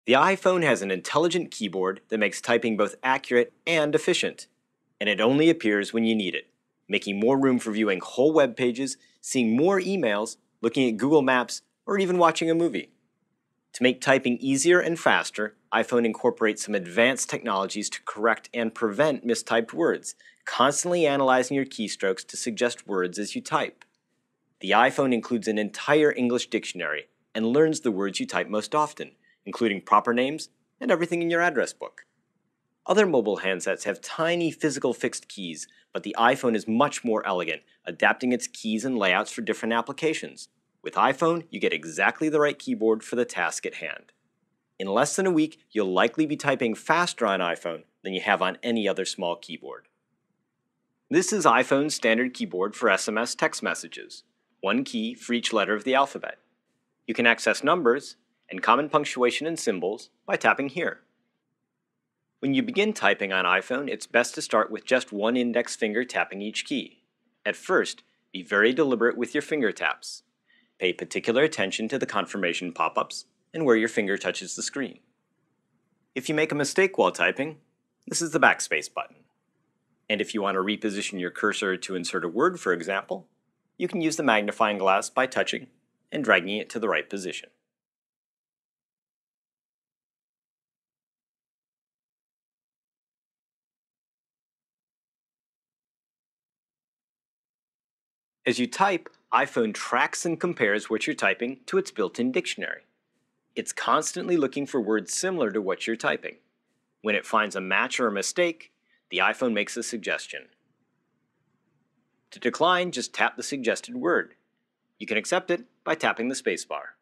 The iPhone has an intelligent keyboard that makes typing both accurate and efficient, and it only appears when you need it, making more room for viewing whole web pages, seeing more emails, looking at Google Maps, or even watching a movie. To make typing easier and faster, iPhone incorporates some advanced technologies to correct and prevent mistyped words, constantly analyzing your keystrokes to suggest words as you type. The iPhone includes an entire English dictionary and learns the words you type most often, including proper names and everything in your address book. Other mobile handsets have tiny physical fixed keys, but the iPhone is much more elegant, adapting its keys and layouts for different applications. With iPhone, you get exactly the right keyboard for the task at hand. In less than a week, you'll likely be typing faster on iPhone than you have on any other small keyboard. This is iPhone's standard keyboard for SMS text messages, one key for each letter of the alphabet. You can access numbers and common punctuation and symbols by tapping here. When you begin typing on iPhone, it's best to start with just one index finger tapping each key. At first, be very deliberate with your finger taps. Pay particular attention to the confirmation pop-ups and where your finger touches the screen. If you make a mistake while typing, this is the backspace button. And if you want to reposition your cursor to insert a word, for example, you can use the magnifying glass by touching and dragging it to the right position. As you type, iPhone tracks and compares what you're typing to its built-in dictionary. It's constantly looking for words similar to what you're typing. When it finds a match or a mistake, the iPhone makes a suggestion. To decline, just tap the suggested word. You can accept it by tapping the spacebar.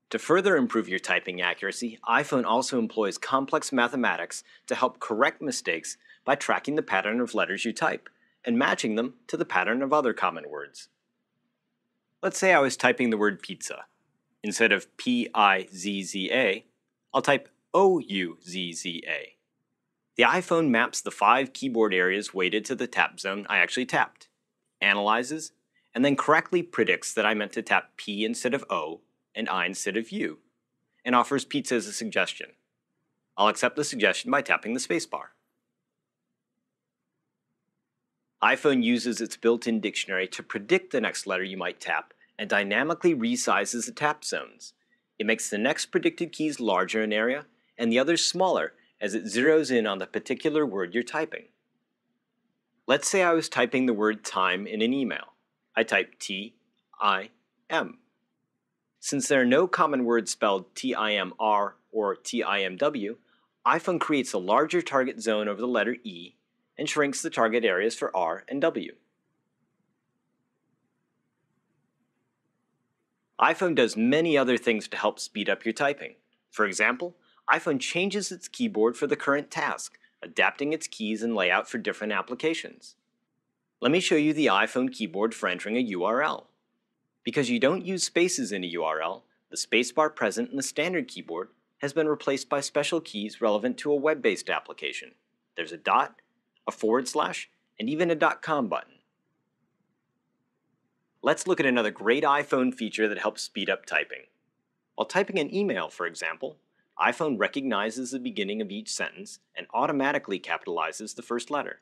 To further improve your typing accuracy, iPhone also employs complex mathematics to help correct mistakes by tracking the pattern of letters you type and matching them to the pattern of other common words. Let's say I was typing the word pizza. Instead of P-I-Z-Z-A, I'll type O-U-Z-Z-A. The iPhone maps the 5 keyboard areas weighted to the tap zone I actually tapped, analyzes, and then correctly predicts that I meant to tap P instead of O and I instead of U, and offers pizza as a suggestion. I'll accept the suggestion by tapping the spacebar. iPhone uses its built-in dictionary to predict the next letter you might tap and dynamically resizes the tap zones. It makes the next predicted keys larger in area and the others smaller as it zeroes in on the particular word you're typing. Let's say I was typing the word time in an email. I type T-I-M. Since there are no common words spelled T-I-M-R or T-I-M-W, iPhone creates a larger target zone over the letter E and shrinks the target areas for R and W. iPhone does many other things to help speed up your typing. For example, iPhone changes its keyboard for the current task, adapting its keys and layout for different applications. Let me show you the iPhone keyboard for entering a URL. Because you don't use spaces in a URL, the spacebar present in the standard keyboard has been replaced by special keys relevant to a web-based application. There's a dot, a /, and even a .com button. Let's look at another great iPhone feature that helps speed up typing. While typing an email, for example, iPhone recognizes the beginning of each sentence and automatically capitalizes the first letter.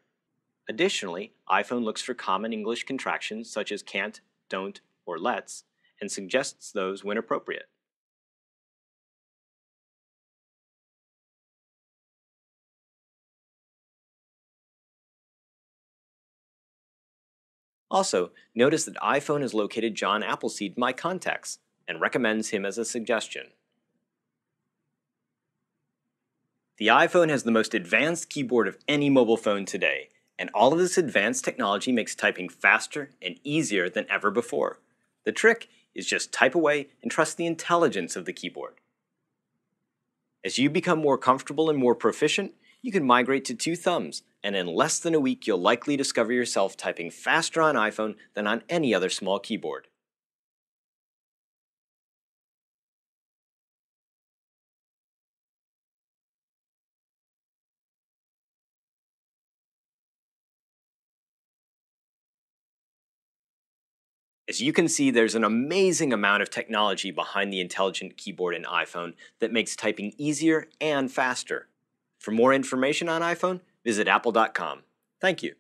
Additionally, iPhone looks for common English contractions such as can't, don't, or let's, and suggests those when appropriate. Also, notice that iPhone has located John Appleseed in my contacts and recommends him as a suggestion. The iPhone has the most advanced keyboard of any mobile phone today, and all of this advanced technology makes typing faster and easier than ever before. The trick is just type away and trust the intelligence of the keyboard. As you become more comfortable and more proficient, you can migrate to 2 thumbs, and in less than a week you'll likely discover yourself typing faster on iPhone than on any other small keyboard. As you can see, there's an amazing amount of technology behind the intelligent keyboard in iPhone that makes typing easier and faster. For more information on iPhone, visit apple.com. Thank you.